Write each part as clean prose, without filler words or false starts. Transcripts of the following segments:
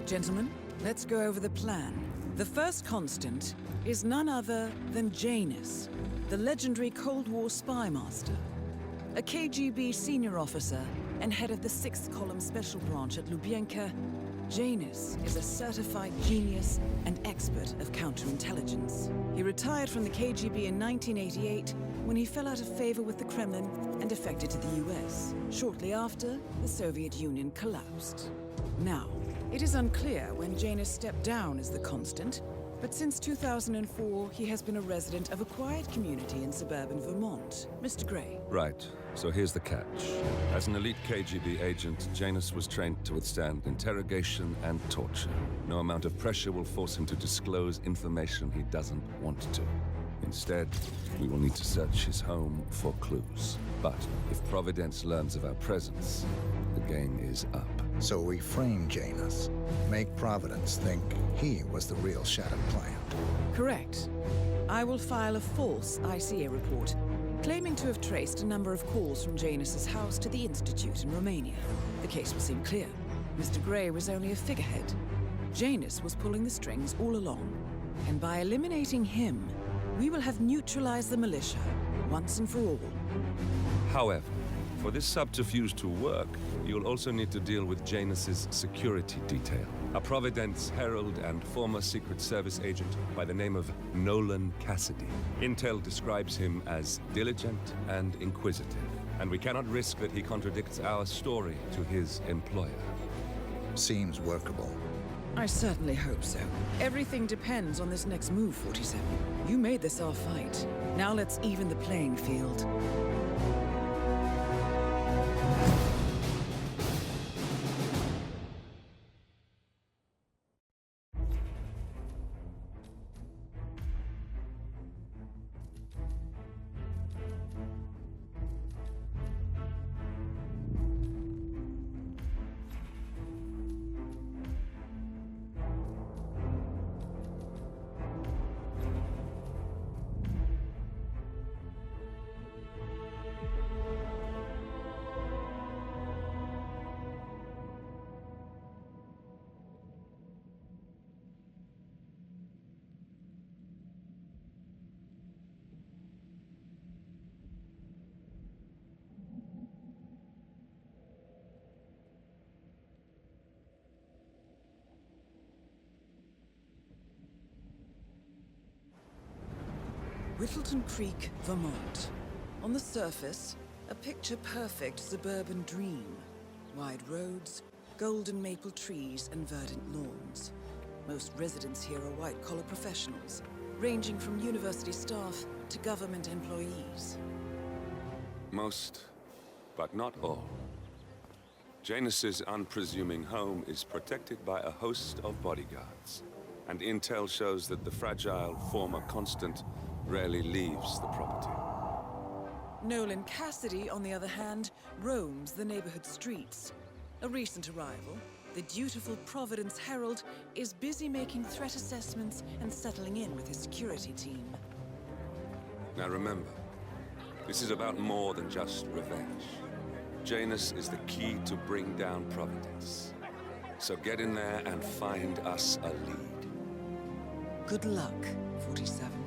Gentlemen, let's go over the plan. The first constant is none other than Janus, the legendary Cold War spy master. A KGB senior officer and head of the 6th Column Special Branch at Lubyanka, Janus is a certified genius and expert of counterintelligence. He retired from the KGB in 1988 when he fell out of favor with the Kremlin and defected to the US. Shortly after, the Soviet Union collapsed. Now, it is unclear when Janus stepped down as the constant, but since 2004, he has been a resident of a quiet community in suburban Vermont. Mr. Gray. Right. So here's the catch. As an elite KGB agent, Janus was trained to withstand interrogation and torture. No amount of pressure will force him to disclose information he doesn't want to. Instead, we will need to search his home for clues. But if Providence learns of our presence, the game is up. So we frame Janus, make Providence think he was the real shattered plant. Correct. I will file a false ICA report, claiming to have traced a number of calls from Janus's house to the Institute in Romania. The case will seem clear. Mr. Gray was only a figurehead. Janus was pulling the strings all along. And by eliminating him, we will have neutralized the militia, once and for all. However, for this subterfuge to work, you'll also need to deal with Janus's security detail. A Providence herald and former Secret Service agent by the name of Nolan Cassidy. Intel describes him as diligent and inquisitive, and we cannot risk that he contradicts our story to his employer. Seems workable. I certainly hope so. Everything depends on this next move, 47. You made this our fight. Now let's even the playing field. Whittleton Creek, Vermont. On the surface, a picture-perfect suburban dream. Wide roads, golden maple trees, and verdant lawns. Most residents here are white-collar professionals, ranging from university staff to government employees. Most, but not all. Janus's unpresuming home is protected by a host of bodyguards, and intel shows that the fragile former constant rarely leaves the property. Nolan Cassidy, on the other hand, roams the neighborhood streets. A recent arrival, the dutiful Providence Herald is busy making threat assessments and settling in with his security team. Now remember, this is about more than just revenge. Janus is the key to bring down Providence. So get in there and find us a lead. Good luck, 47.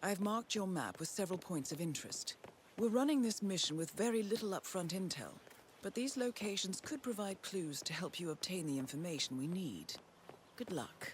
I've marked your map with several points of interest. We're running this mission with very little upfront intel, but these locations could provide clues to help you obtain the information we need. Good luck.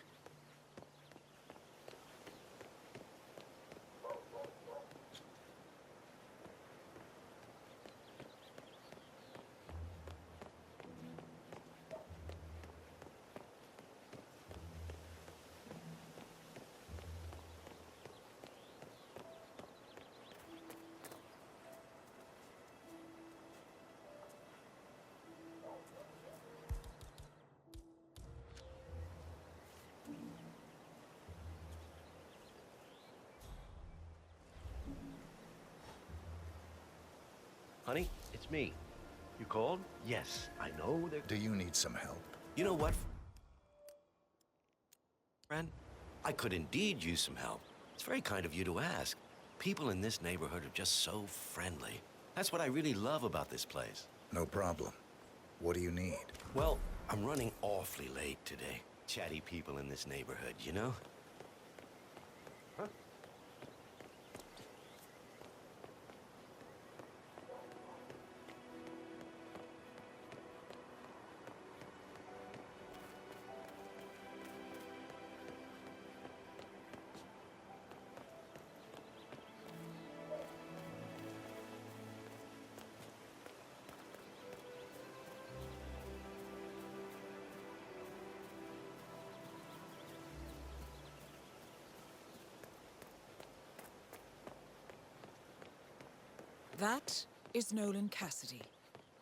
Honey, it's me. You called? Yes, I know that... Do you need some help? You know what, friend? I could indeed use some help. It's very kind of you to ask. People in this neighborhood are just so friendly. That's what I really love about this place. No problem. What do you need? Well, I'm running awfully late today. Chatty people in this neighborhood, you know? Huh? That is Nolan Cassidy,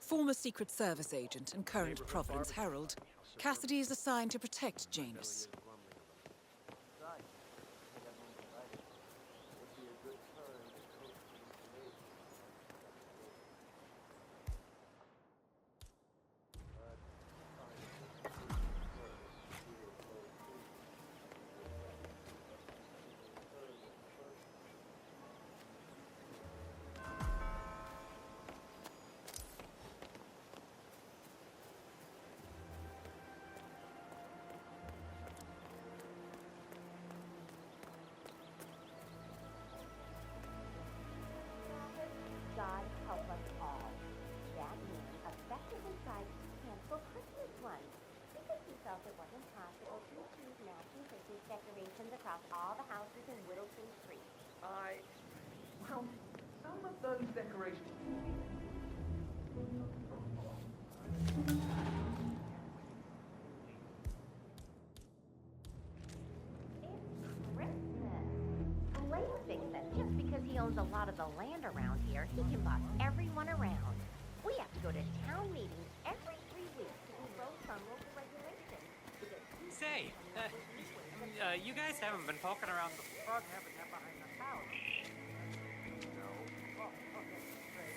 former Secret Service agent and current Providence Herald. Cassidy is assigned to protect Janus. God help us all. That man effectively tried to cancel Christmas once because he felt it wasn't possible to achieve matching Christmas decorations across all the houses in Whittleton Street. Well, some of those decorations... It's Christmas. Blaine thinks that just because he owns a lot of the land around here, he can boss everyone around. We have to go to town meetings every 3 weeks to do votes on local regulations. Say, you guys haven't been poking around the frog habitat behind the house. No. Oh, okay, great.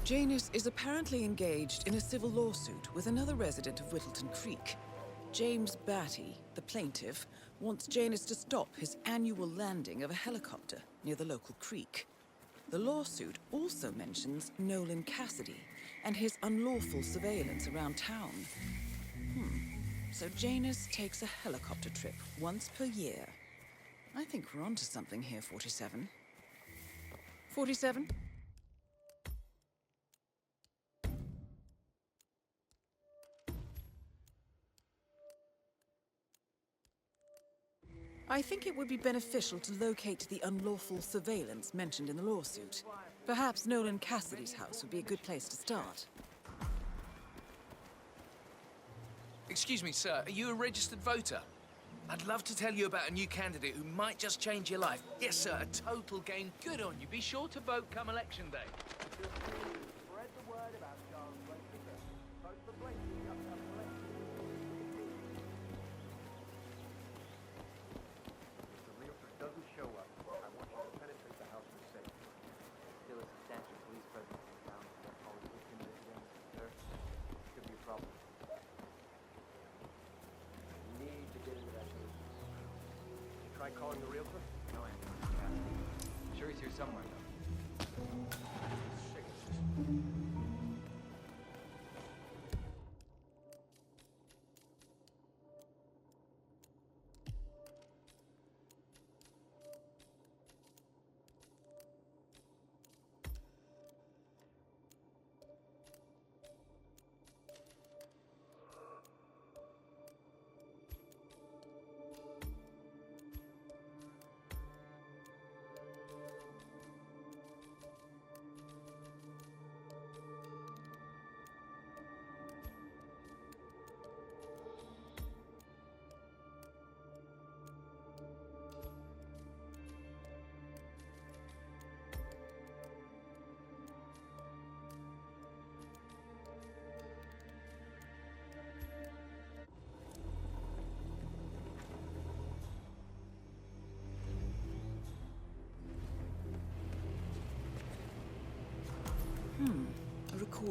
Janus is apparently engaged in a civil lawsuit with another resident of Whittleton Creek. James Batty, the plaintiff, wants Janus to stop his annual landing of a helicopter near the local creek. The lawsuit also mentions Nolan Cassidy and his unlawful surveillance around town. So Janus takes a helicopter trip once per year. I think we're onto something here, 47. 47? I think it would be beneficial to locate the unlawful surveillance mentioned in the lawsuit. Perhaps Nolan Cassidy's house would be a good place to start. Excuse me, sir. Are you a registered voter? I'd love to tell you about a new candidate who might just change your life. Yes, sir. A total game. Good on you. Be sure to vote come election day. Spread the word about Charles Blakely. Vote for Blakely in the upcoming election. If the realtor doesn't show up, I want you to penetrate the house for safety. Still a substantial police presence in town. What calls it again, sir? Could be a problem. You need to get into that case. You try calling the realtor? No answer. I'm sure he's here somewhere, though.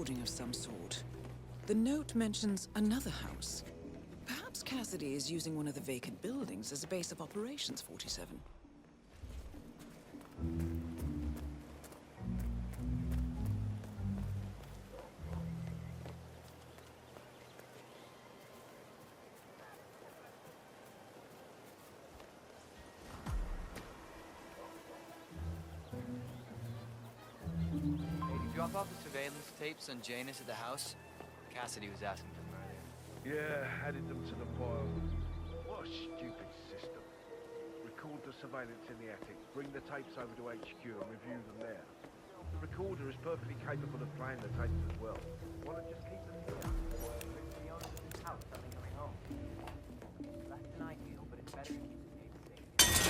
building of some sort. The note mentions another house. Perhaps Cassidy is using one of the vacant buildings as a base of operations, 47. Hey, did you drop off the surveillance tapes on Janus at the house? Cassidy was asking for them earlier. Yeah, added them to the file. What a stupid system. Record the surveillance in the attic, bring the tapes over to HQ and review them there. The recorder is perfectly capable of playing the tapes as well. Why not just keep them here? The owners of this house have been coming home. Less than ideal, but it's better to keep the tapes safe.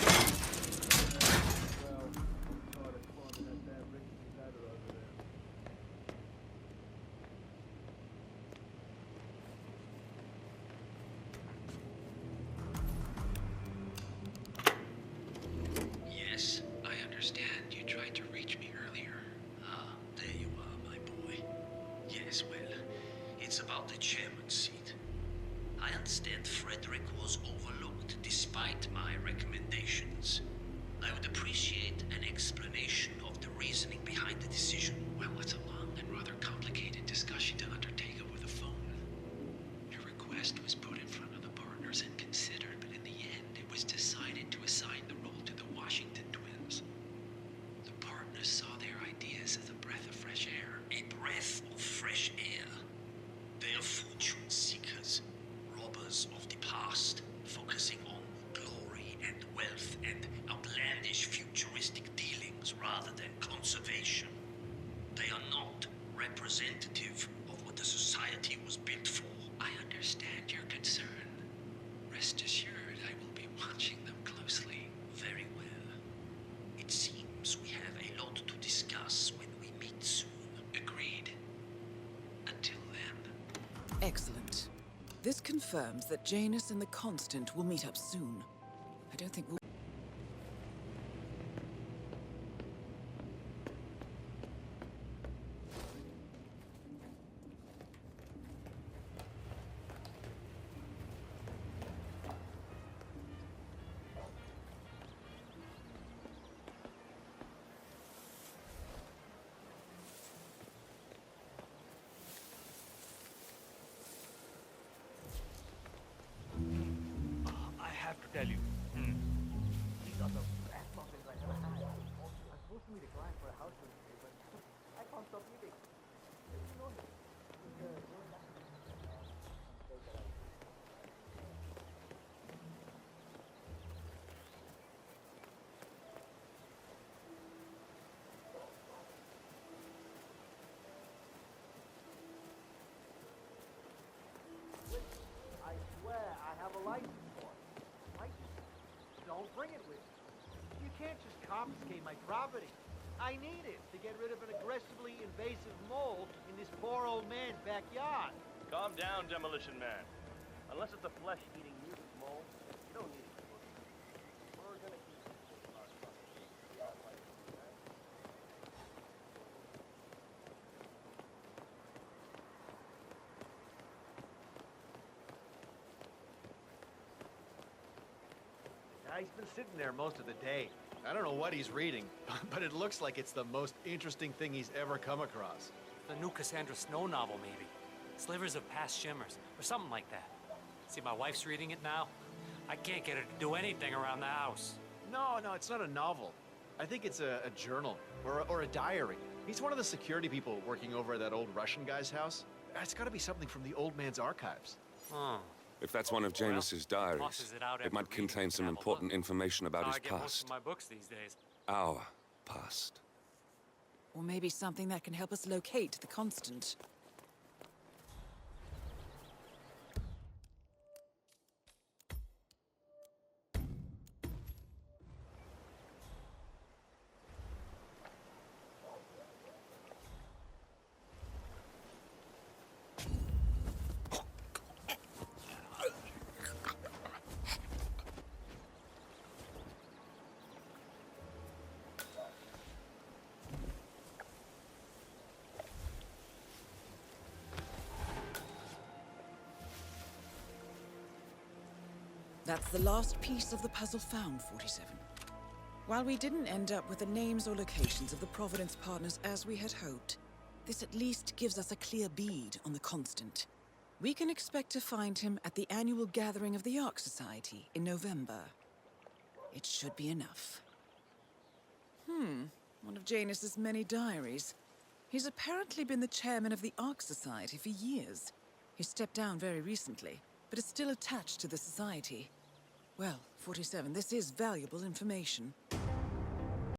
Well, I'm tired of climbing that damn rickety ladder over there. Yes, I understand. You tried to reach me earlier. Ah, there you are, my boy. Yes, well, it's about the chairman's seat. I understand Frederick was overlooked despite my recommendations. I would appreciate an explanation of the reasoning behind the decision. Well, it's a long and rather complicated discussion to undertake over the phone. Your request was put in front of the partners and considered, but in the end, it was decided to assign the role to the Washington twins. The partners saw their ideas as a breath of fresh air. A breath of fresh air. They are fortune seekers, robbers of the past, focusing on glory and wealth and outlandish futuristic dealings rather than conservation. They are not representative of what the society was built for. I understand your concern. Rest assured, I will be watching them closely. Very well. It seems we have a lot to discuss when we meet soon. Agreed. Until then. Excellent. This confirms that Janus and the Constant will meet up soon. I don't think we'll... I have to tell you. These are the best muffins I've ever had. I'm supposed to meet a client for a house tour today, but I can't stop eating. I swear I have a license for it. License? Don't bring it with you. You can't just confiscate my property. I need it to get rid of an aggressively invasive mole in this poor old man's backyard. Calm down, Demolition Man. Unless it's a flesh-eating mutant mole, you don't need it. We're gonna keep it. He's been sitting there most of the day. I don't know what he's reading, but it looks like it's the most interesting thing he's ever come across. The new Cassandra Snow novel, maybe. Slivers of Past Shimmers, or something like that. See, my wife's reading it now. I can't get her to do anything around the house. No, it's not a novel. I think it's a journal, or a diary. He's one of the security people working over at that old Russian guy's house. It's gotta be something from the old man's archives. Oh. If that's one of Janus's diaries, tosses it out it after might reading contain to some have a important look. information about How his I get most past. of my books these days. Our past. Or maybe something that can help us locate the Constant. That's the last piece of the puzzle found, 47. While we didn't end up with the names or locations of the Providence partners as we had hoped, this at least gives us a clear bead on the Constant. We can expect to find him at the annual gathering of the Ark Society in November. It should be enough. One of Janus's many diaries. He's apparently been the chairman of the Ark Society for years. He stepped down very recently, but is still attached to the society. Well, 47, this is valuable information.